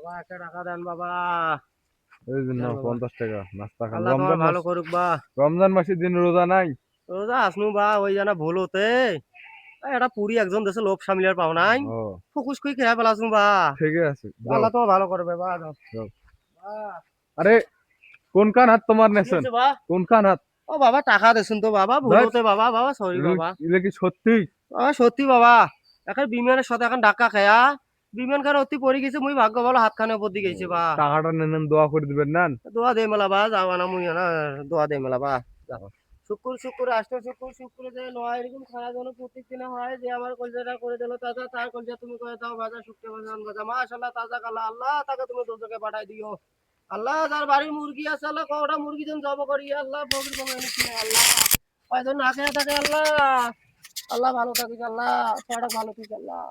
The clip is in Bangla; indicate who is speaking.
Speaker 1: বাবা একটা টাকা দেন বাবা।
Speaker 2: এই জন্য
Speaker 1: দেন বাবা।
Speaker 2: 50 টাকা নাস্তা খান।
Speaker 1: আল্লাহ তোমার
Speaker 2: রমজান মাস,
Speaker 1: ভালো করুক বা।
Speaker 2: রমজান মাসের দিন রোজা নাই।
Speaker 1: রোজা আসনু বা ওই জানা ভুল হতে এটা পুরি একজন দেশে লোভ সামলিয়ার পাও নাই।
Speaker 2: ও
Speaker 1: ফুকুস কই খেয়া পেলাছুন বা।
Speaker 2: ঠিকই আছে, যাও
Speaker 1: আল্লাহ তোমার ভালো করবে বা যাও।
Speaker 2: যাও।
Speaker 1: বা,
Speaker 2: আরে কোন কান হাত তোমার
Speaker 1: কি
Speaker 2: নেছেন?
Speaker 1: হয়েছে বা?
Speaker 2: কোন কান হাত?
Speaker 1: ও বাবা টাকা দেছুন তো বাবা ভুল
Speaker 2: ধ্যাৎ,
Speaker 1: হতে বাবা বাবা সরি বাবা।
Speaker 2: এগুলো কি সত্যি?
Speaker 1: বাবা সত্যি বাবা। এখন বিমানের সাথে এখন ধাক্কা খায়া বিমান খানে অতি পড়ে গেছে মুই ভাগ্য ভালো হাত খানে উপর দিকে গেছে বা।
Speaker 2: টাকাটা নেন, দোয়া করে দিবেন না।
Speaker 1: দোয়া দে মেলা বা যাওয়া না মুই না দোয়া দে মেলা বা। যা। শুকুর শুকুর আষ্ট শুকুর শুকুর যে নয় এরকম খারাপ যেন প্রত্যেক দিনে হয় যে আমার কলজাটা করে দিল তাজা তার কলজা তুমি করে দাও বাজা শুকতে বাজান বাজা মাশাআল্লাহ তাজা কালা আল্লাহ তাকে তুমি দোজকে পাঠাই দিও। আল্লাহ তার বাড়ির মুরগি আছে আল্লাহ কটা মুরগি যেন জব করি আল্লাহ বগির কোনো এনেছি না আল্লাহ কয়জন না খেয়ে থাকে আল্লাহ। আল্লাহ ভালো থাকিস আল্লাহ ছড়া ভালো থাকিস আল্লাহ।